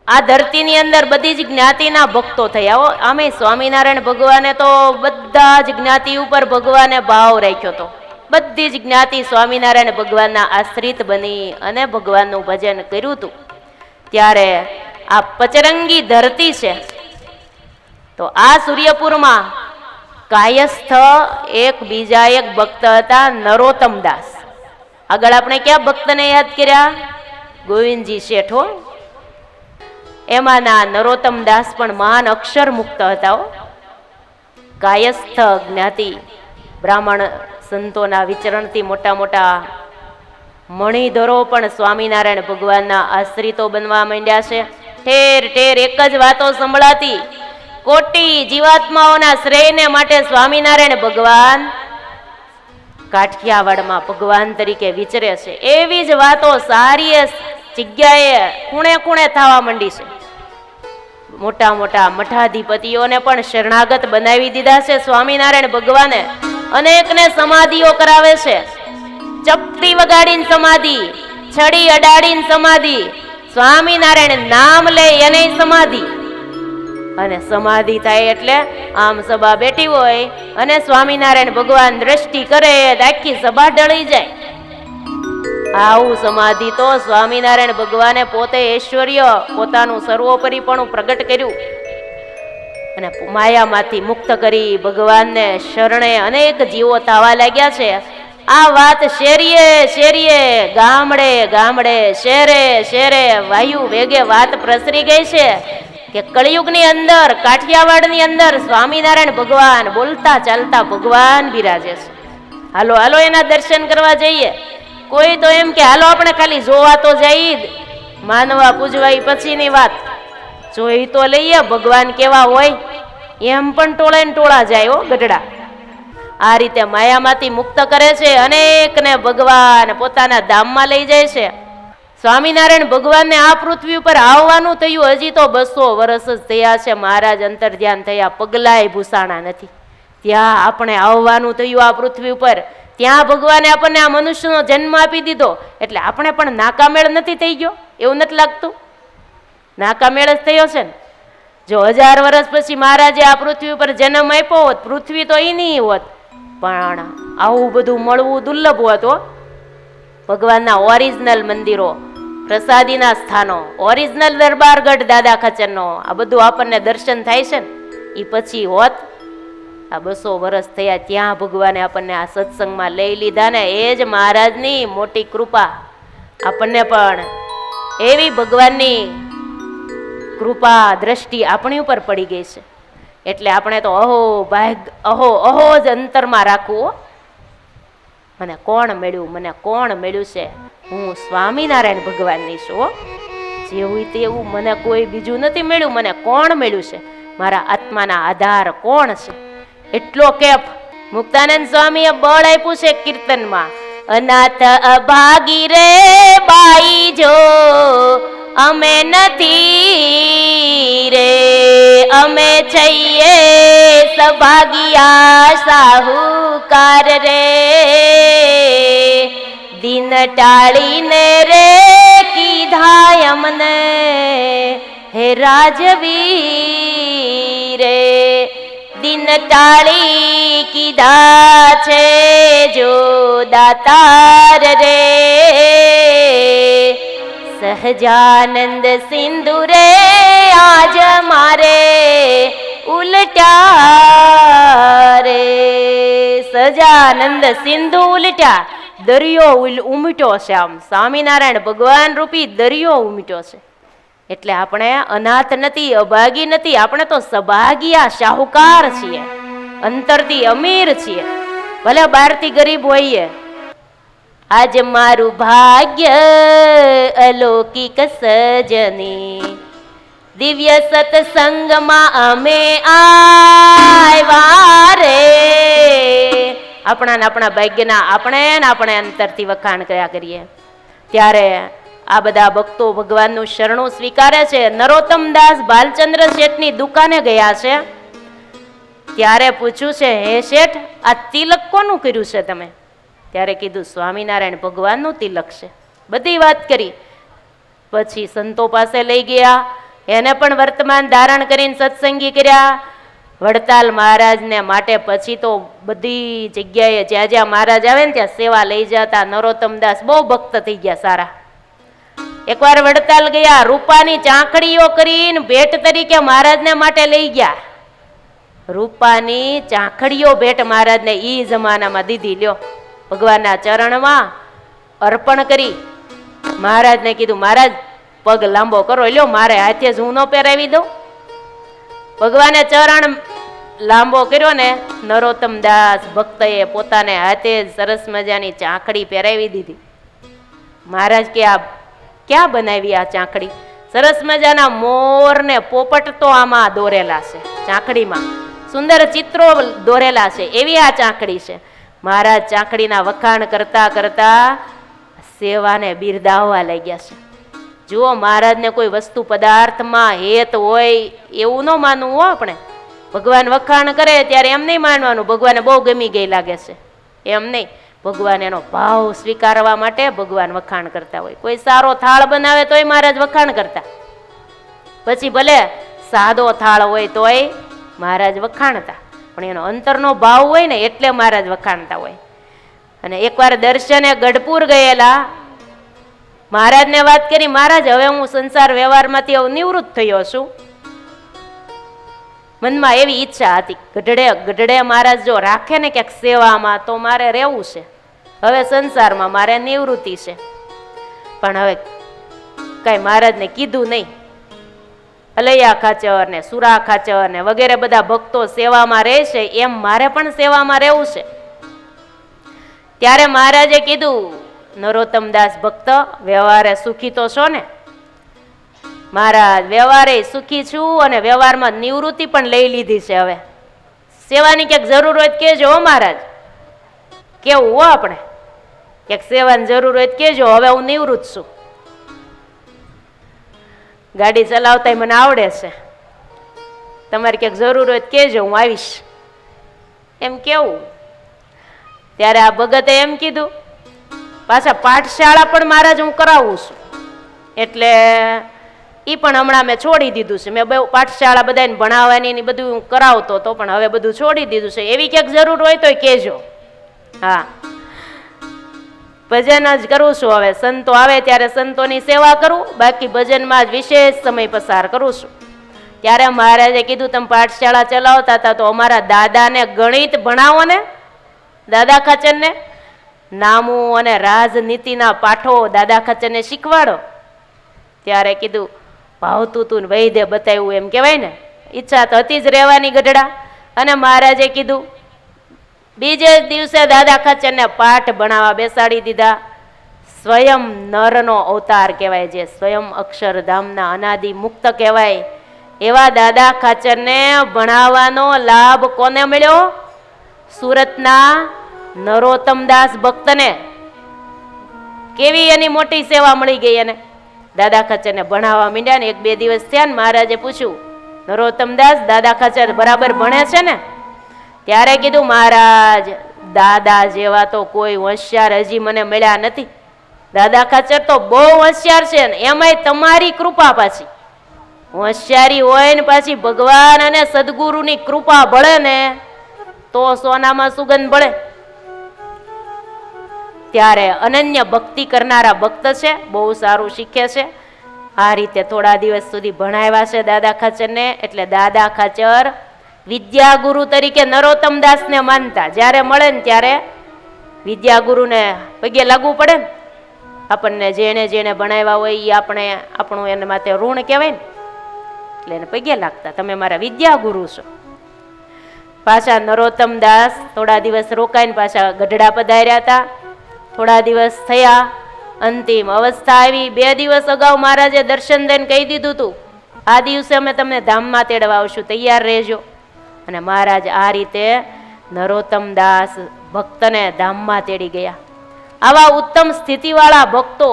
આ ધરતીની અંદર બધી જ જ્ઞાતિના ભક્તો થયા. આમે સ્વામિનારાયણ ભગવાને તો બધા જ જ્ઞાતિ ઉપર ભગવાને ભાવ રાખ્યો હતો. બધી જ જ્ઞાતિ સ્વામિનારાયણ ભગવાનના આશ્રિત બની અને ભગવાનનું ભજન કર્યું હતું. ત્યારે આ પચરંગી ધરતી છે. તો આ સૂર્યપુરમાં કાયસ્થ એક બીજા એક ભક્ત હતા, નરોત્તમ દાસ. આગળ આપણે ક્યાં ભક્તને યાદ કર્યા? ગોવિંદજી શેઠો. એમાંના નરોત્તમ દાસ પણ મહાન અક્ષર મુક્ત હતા. કાયસ્થ જ્ઞાતિ બ્રાહ્મણ સંતોના વિચરણથી મોટા મોટા મણિધરો પણ સ્વામિનારાયણ ભગવાનના આશ્રિતો બનવા માંડ્યા છે. ઠેર ઠેર એક જ વાતો સંભળાતી, કોટી જીવાત્માઓના શ્રેયને માટે સ્વામિનારાયણ ભગવાન કાઠિયાવાડમાં ભગવાન તરીકે વિચરે છે. એવી જ વાતો સારી જગ્યાએ ખૂણે ખૂણે થવા માંડી છે. મોટા મોટા મઠાધિપતિઓને પણ શરણાગત બનાવી દીધા છે સ્વામિનારાયણ ભગવાને. અનેકને સમાધિઓ કરાવે છે. ચપટી વગાડીને સમાધિ, છડી અડાડીને સમાધિ, સ્વામિનારાયણ નામ લે એને સમાધિ. અને સમાધિ થાય એટલે આમ સભા બેઠી હોય અને સ્વામિનારાયણ ભગવાન દ્રષ્ટિ કરે આખી સભા ઢળી જાય. આવું સમાધિ તો સ્વામિનારાયણ ભગવાને પોતે ઐશ્વર્ય પોતાનું સર્વોપરીપણું પ્રગટ કર્યું અને માયામાંથી મુક્ત કરી ભગવાનને શરણે અનેક જીવો થવા લાગ્યા છે. આ વાત શેરીએ શેરીએ, ગામડે ગામડે, શહેરે શહેરે વાયુ વેગે વાત પ્રસરી ગઈ છે કે કળિયુગની અંદર કાઠિયાવાડની અંદર સ્વામિનારાયણ ભગવાન બોલતા ચાલતા ભગવાન બિરાજે છે. હાલો હાલો એના દર્શન કરવા જઈએ. કોઈ તો એમ કે હાલો આપણે ખાલી જોવા તો જઈએ, માનવા પૂજવા પછીની વાત, જોઈ તો લઈએ ભગવાન કેવા હોય. એમ પણ ટોળે ને ટોળા જાય હો ગઢડા. આ રીતે માયામાંથી મુક્ત કરે છે, અનેકને ભગવાન પોતાના ધામમાં લઈ જાય છે. સ્વામિનારાયણ ભગવાનને આ પૃથ્વી ઉપર આવવાનું થયું હજી તો 200 વર્ષ જ થયા છે. મહારાજ અંતર ધ્યાન થયા, પગલાય ભૂસાણા નથી. ત્યાં આપણે આવવાનું થયું આ પૃથ્વી ઉપર. ત્યાં ભગવાને આપણને આ મનુષ્યનો જન્મ આપી દીધો એટલે આપણે પણ નાકામેળ નથી થઈ ગયો? એવું નથી લાગતું? નાકામેળ જ થયો છે ને. જો 1000 વર્ષ પછી મહારાજે આ પૃથ્વી ઉપર જન્મ આપ્યો હોત, પૃથ્વી તો એની હોત, પણ આવું બધું મળવું દુર્લભ હોત. ભગવાનના ઓરિજિનલ મંદિરો, પ્રસાદીના સ્થાનો, ઓરિજિનલ દરબારગઢ દાદા ખચરનો, આ બધું આપણને દર્શન થાય છે ને એ પછી હોત. આ 200 વર્ષ થયા ત્યાં ભગવાને આપણને આ સત્સંગમાં લઈ લીધા ને એ જ મહારાજની મોટી કૃપા. આપણને પણ એવી ભગવાનની કૃપા દ્રષ્ટિ આપણી ઉપર પડી ગઈ છે એટલે આપણે તો અહો ભાગ અહો અહો જ અંતરમાં રાખવું. મને કોણ મળ્યું, મને કોણ મળ્યું છે? હું સ્વામિનારાયણ ભગવાનની છું. જેવું તેવું મને કોઈ બીજું નથી મળ્યું. મને કોણ મળ્યું છે? મારા આત્માના આધાર કોણ છે? એટલો કેપ મુક્તાનંદ સ્વામીએ બળ આપ્યું છે કીર્તનમાં. અનાથ અભાગી રે બાઈ જો અમે નથી રે, અમે છીએ સભાગિયા સાહુકાર રે. દિન ટાળીને રે કીધા અમને હે રાજવીર રે. દિન ટાળી કીધા છે જો દાતાર રે. સહજાનંદ સિંધુ રે આજ મારે ઉલટા રે. સહજાનંદ સિંધુ ઉલટા, દરિયો ઉમટ્યો છે. આમ સ્વામિનારાયણ ભગવાન રૂપી દરિયો ઉમટ્યો છે. એટલે આપણે અનાથ નથી, અભાગી નથી, આપણે તો સભાગિયા શાહુકાર છીએ, અંતરથી અમીર છીએ, ભલે બહારથી ગરીબ હોઈએ. આજ મારું ભાગ્ય અલૌકિક સજની, દિવ્ય સત્સંગમાં અમે આવ્યા રે. આપણા ભાગ્યના આપણે અંતરથી વખાણ કયા કરીએ. ત્યારે આ બધા ભક્તો ભગવાનનું શરણું સ્વીકારે છે. નરોત્તમ દાસ ભાલચંદ્ર શેઠની દુકાને ગયા છે. ત્યારે પૂછ્યું છે, હે શેઠ, આ તિલક કોનું કર્યું છે તમે? ત્યારે કીધું સ્વામિનારાયણ ભગવાનનું તિલક છે. બધી વાત કરી. પછી સંતો પાસે લઈ ગયા એને પણ વર્તમાન ધારણ કરીને સત્સંગી કર્યા. વડતાલ મહારાજને માટે પછી તો બધી જગ્યાએ જ્યાં જ્યાં મહારાજ આવે ને ત્યાં સેવા લઈ જતા. નરોત્તમદાસ બહુ ભક્ત થઈ ગયા સારા. એકવાર વડતાલ ગયા, રૂપાની ચાંખડીઓ કરીને ભેટ તરીકે મહારાજને માટે લઈ ગયા. રૂપાની ચાંખડીઓ ભેટ મહારાજને ઈ જમાનામાં દીધી. લ્યો, ભગવાનના ચરણમાં અર્પણ કરી. મહારાજને કીધું, મહારાજ પગ લાંબો કરો, લ્યો મારે હાથે જ હું ન પહેરાવી દઉં. ભગવાને ચરણ લાંબો કર્યો ને, નરોત્તમદાસ ભક્તએ પોતાને હાથે જ સરસ મજાની ચાંખડી પહેરાવી દીધી. મહારાજ કે આ ક્યાં બનાવી આ ચાંખડી? સરસ મજાના મોર ને પોપટ તો આમાં દોરેલા છે, ચાંખડીમાં સુંદર ચિત્રો દોરેલા છે, એવી આ ચાંખડી છે. મહારાજ ચાંખડીના વખાણ કરતા કરતા સેવાને બિરદાવવા લાગ્યા છે. જુઓ, મહારાજને કોઈ વસ્તુ પદાર્થમાં હેત હોય એવું ન માનવું હો આપણે. ભગવાન વખાણ કરે ત્યારે એમ નહીં માનવાનું ભગવાનને બહુ ગમી ગઈ લાગે છે, એમ નહીં. ભગવાન એનો ભાવ સ્વીકારવા માટે ભગવાન વખાણ કરતા હોય. કોઈ સારો થાળ બનાવે તોય મહારાજ વખાણ કરતા, પછી ભલે સાદો થાળ હોય તોય મહારાજ વખાણતા, પણ એનો અંતરનો ભાવ હોય ને એટલે મહારાજ વખાણતા હોય. અને એકવાર દર્શને ગઢપુર ગયેલા, મહારાજને વાત કરી, મહારાજ હવે હું સંસાર વ્યવહારમાંથી હવે નિવૃત્ત થયો છું. મનમાં એવી ઈચ્છા હતી, ગઢડે મહારાજ જો રાખે ને ક્યાંક સેવામાં તો મારે રહેવું છે. હવે સંસારમાં મારે નિવૃત્તિ છે. પણ હવે કઈ મહારાજને કીધું નહીં. અલૈયા ખાચર ને સુરા ખાચર ને વગેરે બધા ભક્તો સેવામાં રહેશે, એમ મારે પણ સેવામાં રહેવું છે. ત્યારે મહારાજે કીધું, નરોત્તમદાસ ભક્ત, વ્યવહારે સુખી તો છો ને? મહારાજ, વ્યવહારે સુખી છું અને વ્યવહારમાં નિવૃત્તિ પણ લઈ લીધી છે. હવે સેવાની ક્યાંક જરૂર હોય કેજો હો મહારાજ, કેવું હો આપણે, ક્યાંક સેવાની જરૂર હોય કેજો, હવે હું નિવૃત્ત છું. ગાડી ચલાવતા મને આવડે છે, તમારે ક્યાંક જરૂર હોય કેજો, હું આવીશ, એમ કેવું. ત્યારે આ ભગતે એમ કીધું, પાછા પાઠશાળા પણ મહારાજ હું કરાવું છું, એટલે એ પણ હમણાં મેં છોડી દીધું છે. મેં બહુ પાઠશાળા બધાને ભણાવવાની બધું હું કરાવતો હતો, પણ હવે બધું છોડી દીધું છે. એવી ક્યાંક જરૂર હોય તો કહેજો. હા, ભજન જ કરું છું. હવે સંતો આવે ત્યારે સંતોની સેવા કરું, બાકી ભજનમાં જ વિશેષ સમય પસાર કરું છું. ત્યારે મહારાજે કીધું, તમે પાઠશાળા ચલાવતા હતા તો અમારા દાદાને ગણિત ભણાવો ને, દાદા ખાચરને નામું અને રાજનીતિના પાઠો દાદા ખાચરને શીખવાડો. ત્યારે કીધું, ભાવતું તું વૈદ્ય બતાવ્યું એમ કહેવાય ને. ઈચ્છા તો હતી જ રહેવાની ગઢડા. અને મહારાજે કીધું, બીજે દિવસે દાદા ખાચરને પાઠ ભણાવવા બેસાડી દીધા. સ્વયં નરનો અવતાર કહેવાય, જે સ્વયં અક્ષરધામના અનાદિ મુક્ત કહેવાય, એવા દાદા ખાચરને ભણાવવાનો લાભ કોને મળ્યો? સુરતના નરોત્તમદાસ ભક્તને. કેવી એની મોટી સેવા મળી ગઈ એને. દાદા ખાચરને ભણાવવા માંડ્યા ને 1-2 દિવસ થયા ને મહારાજે પૂછ્યું, નરોત્તમદાસ દાદા ખાચર બરાબર ભણે છે ને? ત્યારે કીધું, મહારાજ, દાદા જેવા તો કોઈ હોશિયાર હજી મને મળ્યા નથી. દાદા ખાચર તો બહુ હોશિયાર છે ને એમાંય તમારી કૃપા. પાછી હોશિયારી હોય ને પાછી ભગવાન અને સદગુરુની કૃપા ભળે ને તો સોનામાં સુગંધ ભળે. ત્યારે અનન્ય ભક્તિ કરનારા ભક્ત છે, બહુ સારું શીખે છે. આ રીતે થોડા દિવસ સુધી ભણાવ્યા છે દાદા ખાચરને. એટલે દાદા ખાચર વિદ્યાગુરુ તરીકે નરોત્તમદાસને માનતા. જ્યારે મળે ને ત્યારે વિદ્યાગુરુને પગે લાગવું પડે ને. આપણને જેણે જેણે ભણાવ્યા હોય એ આપણું એના માટે ઋણ કહેવાય ને, એટલે એને પગે લાગતા, તમે મારા વિદ્યાગુરુ છો. પાછા નરોત્તમદાસ થોડા દિવસ રોકાઈને પાછા ગઢડા પધાર્યા હતા. થોડા દિવસ થયા, અંતિમ અવસ્થા આવી. 2 દિવસ અગાઉ મહારાજે દર્શન દઈને કહી દીધું હતું, આ દિવસે અમે તમને ધામમાં તેડવા આવશું, તૈયાર રહેજો. અને મહારાજ આ રીતે નરોત્તમદાસ ભક્તને ધામમાં તેડી ગયા. આવા ઉત્તમ સ્થિતિવાળા ભક્તો